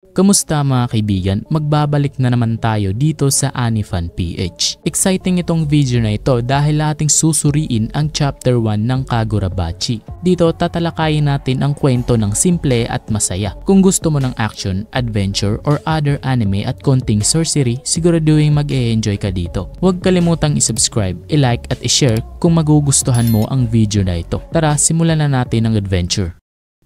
Kamusta mga kaibigan? Magbabalik na naman tayo dito sa Anifan PH. Exciting itong video na ito dahil ating susuriin ang Chapter 1 ng Kagurabachi. Dito tatalakayin natin ang kwento ng simple at masaya. Kung gusto mo ng action, adventure, or other anime at konting sorcery, siguraduhin mag-e-enjoy ka dito. Huwag kalimutang i-subscribe, i-like at i-share kung magugustuhan mo ang video na ito. Tara, simulan na natin ang adventure.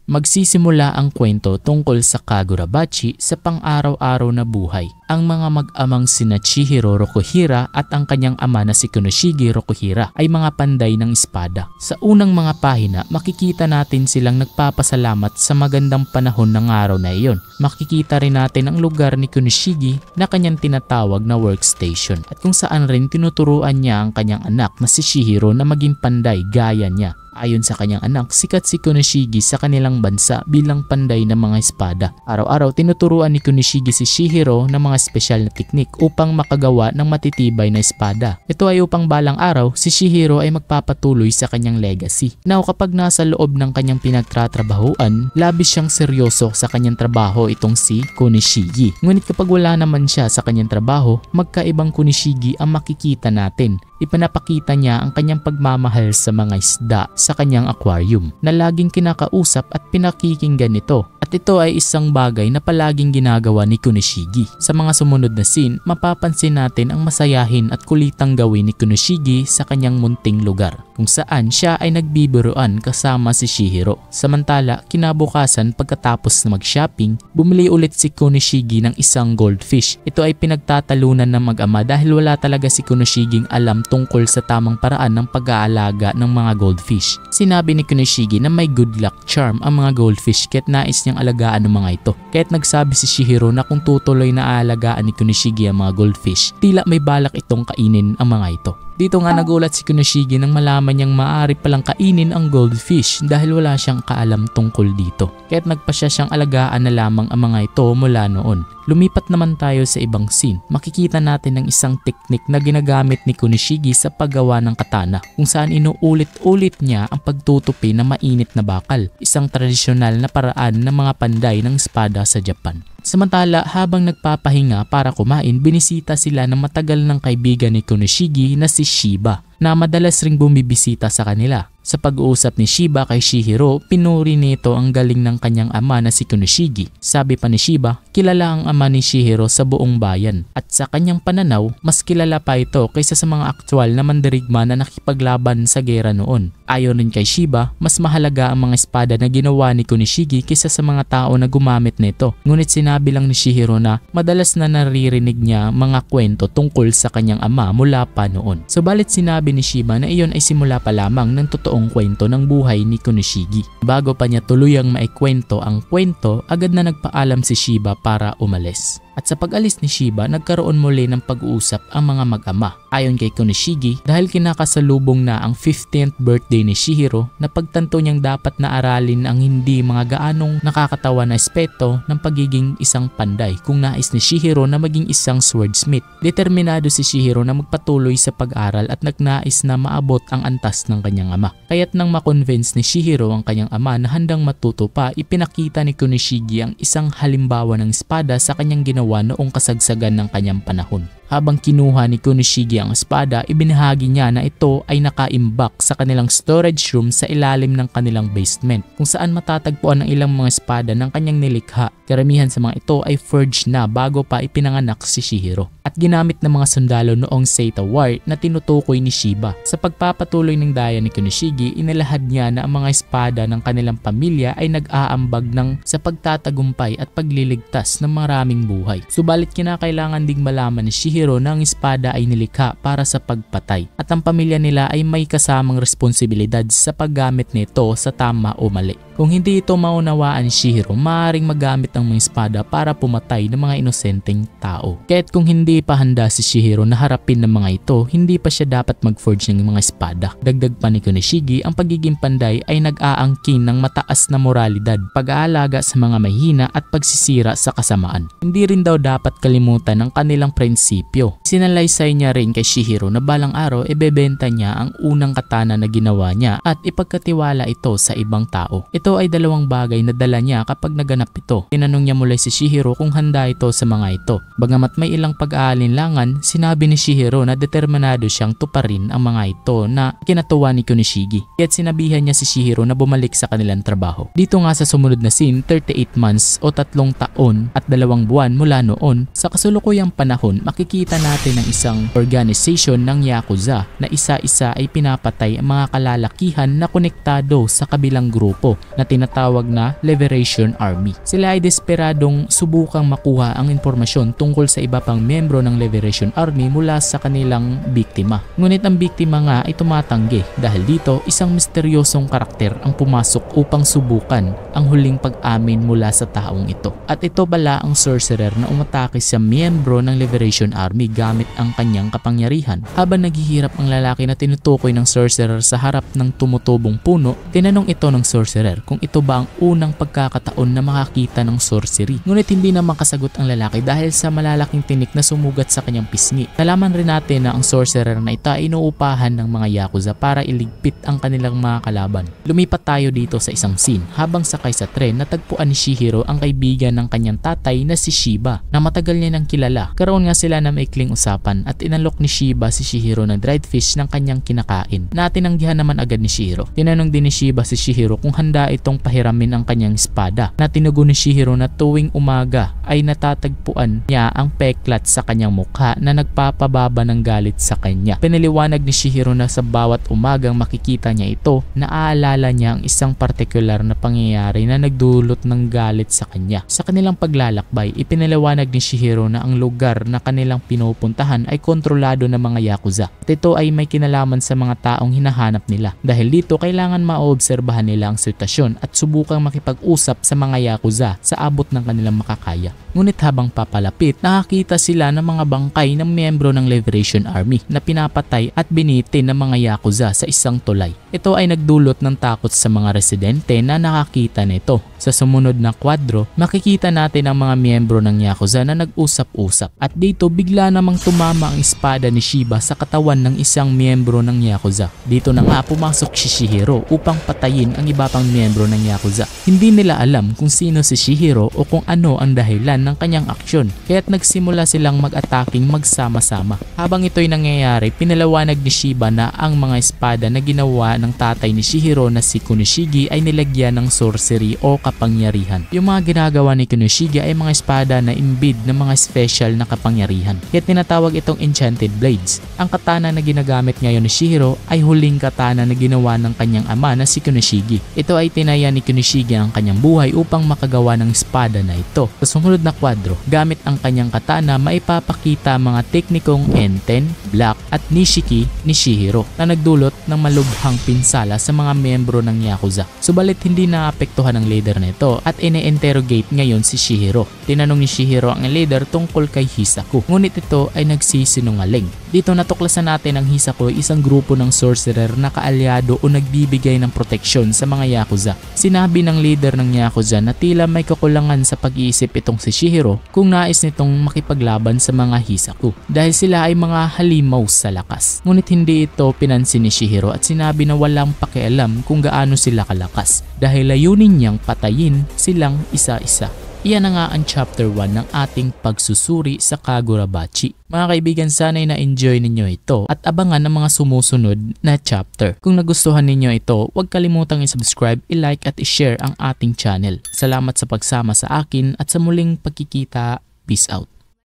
Magsisimula ang kwento tungkol sa Kagurabachi sa pang-araw-araw na buhay. Ang mga mag-amang sina Chihiro Rokuhira at ang kanyang ama na si Konoshige Rokuhira ay mga panday ng espada. Sa unang mga pahina, makikita natin silang nagpapasalamat sa magandang panahon ng araw na iyon. Makikita rin natin ang lugar ni Konoshige na kanyang tinatawag na workstation at kung saan rin tinuturuan niya ang kanyang anak na si Chihiro na maging panday gaya niya. Ayon sa kanyang anak, sikat si Konoshige sa kanilang bansa bilang panday ng mga espada. Araw-araw tinuturuan ni Konoshige si Chihiro ng mga espesyal na teknik upang makagawa ng matitibay na espada. Ito ay upang balang araw, si Chihiro ay magpapatuloy sa kanyang legacy. Now kapag nasa loob ng kanyang pinagtatrabahuan, labis siyang seryoso sa kanyang trabaho itong si Konoshige. Ngunit kapag wala naman siya sa kanyang trabaho, magkaibang Konoshige ang makikita natin. Ipinapakita niya ang kanyang pagmamahal sa mga isda sa kanyang aquarium na laging kinakausap at pinakikinggan nito. At ito ay isang bagay na palaging ginagawa ni Konoshige. Sa mga sumunod na scene, mapapansin natin ang masayahin at kulitang gawin ni Konoshige sa kanyang munting lugar kung saan siya ay nagbibiruan kasama si Chihiro. Samantala, kinabukasan pagkatapos na mag-shopping, bumili ulit si Konoshige ng isang goldfish. Ito ay pinagtatalunan ng mag-ama dahil wala talaga si Konoshigeng alam tungkol sa tamang paraan ng pag-aalaga ng mga goldfish. Sinabi ni Konoshige na may good luck charm ang mga goldfish kaya't nais niyang alagaan ng mga ito. Kaya't nagsabi si Chihiro na kung tutuloy na aalagaan ni Konoshige ang mga goldfish, tila may balak itong kainin ang mga ito. Dito nga nagulat si Konoshige nang malaman niyang maaari palang kainin ang goldfish dahil wala siyang kaalam tungkol dito. Kaya't nagpasya siyang alagaan na lamang ang mga ito mula noon. Lumipat naman tayo sa ibang scene. Makikita natin ang isang teknik na ginagamit ni Konoshige sa paggawa ng katana kung saan inuulit-ulit niya ang pagtutupi ng mainit na bakal, isang tradisyonal na paraan ng mga panday ng espada sa Japan. Samantala, habang nagpapahinga para kumain, binisita sila ng matagal ng kaibigan ni Konoshige na si Shiba na madalas ring bumibisita sa kanila. Sa pag-uusap ni Shiba kay Chihiro, pinuri nito ang galing ng kanyang ama na si Konoshige. Sabi pa ni Shiba, kilala ang ama ni Chihiro sa buong bayan at sa kanyang pananaw, mas kilala pa ito kaysa sa mga aktwal na mandirigma na nakipaglaban sa gera noon. Ayon rin kay Shiba, mas mahalaga ang mga espada na ginawa ni Konoshige kaysa sa mga tao na gumamit nito. Ngunit sinabi lang ni Chihiro na madalas na naririnig niya mga kwento tungkol sa kanyang ama mula pa noon. Subalit sinabi ni Shiba na iyon ay simula pa lamang ng totoong kwento ng buhay ni Konoshige. Bago pa niya tuluyang maikwento ang kwento, agad na nagpaalam si Shiba para umalis. At sa pag-alis ni Shiba, nagkaroon muli ng pag-uusap ang mga mag-ama. Ayon kay Konoshige, dahil kinakasalubong na ang 15th birthday ni Chihiro, napagtanto niyang dapat na aralin ang hindi mga gaanong nakakatawa na aspeto ng pagiging isang panday kung nais ni Chihiro na maging isang swordsmith. Determinado si Chihiro na magpatuloy sa pag-aral at nagnais na maabot ang antas ng kanyang ama. Kaya't nang makonvince ni Chihiro ang kanyang ama na handang matuto pa, ipinakita ni Konoshige ang isang halimbawa ng espada sa kanyang ginawa noong kasagsagan ng kanyang panahon. Habang kinuha ni Konoshige ang espada, ibinahagi niya na ito ay nakaimbak sa kanilang storage room sa ilalim ng kanilang basement kung saan matatagpuan ang ilang mga espada ng kanyang nilikha. Karamihan sa mga ito ay forged na bago pa ipinanganak si Chihiro at ginamit ng mga sundalo noong Seita War na tinutukoy ni Shiba. Sa pagpapatuloy ng daya ni Konoshige, inilahad niya na ang mga espada ng kanilang pamilya ay nag-aambag sa pagtatagumpay at pagliligtas ng maraming buhay. Subalit kinakailangan ding malaman ni Chihiro na ang espada ay nilikha para sa pagpatay at ang pamilya nila ay may kasamang responsibilidad sa paggamit nito sa tama o mali. Kung hindi ito maunawaan ni Chihiro, maaaring magamit ang mga espada para pumatay ng mga inosenteng tao. Kaya't kung hindi pa handa si Chihiro na harapin ng mga ito, hindi pa siya dapat mag-forge ng mga espada. Dagdag pa ni Konoshige, ang pagiging panday ay nag-aangkin ng mataas na moralidad, pag-aalaga sa mga mahihina at pagsisira sa kasamaan. Hindi rin daw dapat kalimutan ang kanilang prinsipyo. Sinalaysay niya rin kay Chihiro na balang araw ibebenta niya ang unang katana na ginawa niya at ipagkatiwala ito sa ibang tao. Ito ay dalawang bagay na dala niya kapag naganap ito. Tinanong niya mula si Shihiro kung handa ito sa mga ito. Bagamat may ilang pag-aalinlangan, sinabi ni Shihiro na determinado siyang tuparin ang mga ito na kinatuwa ni Konoshige. Kaya't sinabihan niya si Shihiro na bumalik sa kanilang trabaho. Dito nga sa sumunod na scene, 38 months o 3 taon at 2 buwan mula noon, sa kasulukuyang panahon makikita natin ang isang organization ng Yakuza na isa-isa ay pinapatay ang mga kalalakihan na konektado sa kabilang grupo na tinatawag na Liberation Army. Sila ay desperadong subukang makuha ang impormasyon tungkol sa iba pang miyembro ng Liberation Army mula sa kanilang biktima. Ngunit ang biktima nga ay tumatanggi dahil dito isang misteryosong karakter ang pumasok upang subukan ang huling pag-amin mula sa taong ito. At ito pala ang sorcerer na umatake sa miyembro ng Liberation Army gamit ang kanyang kapangyarihan. Habang naghihirap ang lalaki na tinutukoy ng sorcerer sa harap ng tumutubong puno, tinanong ito ng sorcerer kung ito ba ang unang pagkakataon na makakita ng sorcery. Ngunit hindi na makasagot ang lalaki dahil sa malalaking tinik na sumugat sa kanyang pisngi. Nalaman rin natin na ang sorcerer na ito ay inuupahan ng mga Yakuza para iligpit ang kanilang mga kalaban. Lumipat tayo dito sa isang scene. Habang sakay sa tren, natagpuan ni Shihiro ang kaibigan ng kanyang tatay na si Shiba na matagal niya nang kilala. Karoon nga sila na maikling usapan at inalok ni Shiba si Shihiro ng dried fish ng kanyang kinakain na tinanggihan naman agad ni Shihiro. Tinanong din ni Shiba si Shihiro kung handa itong pahiramin ang kanyang espada na tinugo ni Shihiro na tuwing umaga ay natatagpuan niya ang peklat sa kanyang mukha na nagpapababa ng galit sa kanya. Pinaliwanag ni Shihiro na sa bawat umagang makikita niya ito, naaalala niya ang isang partikular na pangyayari na nagdulot ng galit sa kanya. Sa kanilang paglalakbay, ipinaliwanag ni Shihiro na ang lugar na kanilang pinupuntahan ay kontrolado ng mga Yakuza. At ito ay may kinalaman sa mga taong hinahanap nila. Dahil dito, kailangan maobserbahan nila ang sitwasyon at subukang makipag-usap sa mga Yakuza sa abot ng kanilang makakaya. Ngunit habang papalapit, nakakita sila ng mga bangkay ng miyembro ng Liberation Army na pinapatay at binitin ng mga Yakuza sa isang tulay. Ito ay nagdulot ng takot sa mga residente na nakakita nito. Sa sumunod na kwadro, makikita natin ang mga miyembro ng Yakuza na nag-usap-usap. At dito bigla namang tumama ang espada ni Shiba sa katawan ng isang miyembro ng Yakuza. Dito na nga pumasok si Shihiro upang patayin ang iba pang miyembro ng Yakuza. Hindi nila alam kung sino si Shihiro o kung ano ang dahilan ng kanyang aksyon, kaya't nagsimula silang mag-ataking magsama-sama. Habang ito'y nangyayari, pinalawanag ni Shiba na ang mga espada na ginawa ng tatay ni Shihiro na si Konoshige ay nilagyan ng sorcery o kapangyarihan. Yung mga ginagawa ni Konoshige ay mga espada na imbid ng mga special na kapangyarihan, kaya't tinatawag itong enchanted blades. Ang katana na ginagamit ngayon ni Shihiro ay huling katana na ginawa ng kanyang ama na si Konoshige. Ito ay tinaya ni Konoshige ang kanyang buhay upang makagawa ng espada na ito. Sa sumunod na kwadro, gamit ang kanyang katana maipapakita mga teknikong Enten, Black at Nishiki ni Shihiro na nagdulot ng malubhang pinsala sa mga miyembro ng Yakuza. Subalit hindi naapektuhan ang leader nito at ine-interrogate ngayon si Shihiro. Tinanong ni Shihiro ang leader tungkol kay Hisaku, ngunit ito ay nagsisinungaling. Dito natuklasan natin ang Hisaku ay isang grupo ng sorcerer na kaalyado o nagbibigay ng proteksyon sa mga Yakuza. Sinabi ng leader ng Yakuza na tila may kakulangan sa pag-iisip itong si Shihiro kung nais nitong makipaglaban sa mga Hisaku dahil sila ay mga halimaw sa lakas. Ngunit hindi ito pinansin ni Shihiro at sinabi na walang pakialam kung gaano sila kalakas dahil layunin niyang patayin silang isa-isa. Iyan na nga ang chapter 1 ng ating pagsusuri sa Kagurabachi. Mga kaibigan, sana'y na-enjoy ninyo ito at abangan ang mga sumusunod na chapter. Kung nagustuhan ninyo ito, huwag kalimutang i-subscribe, i-like at i-share ang ating channel. Salamat sa pagsama sa akin at sa muling pagkikita. Peace out.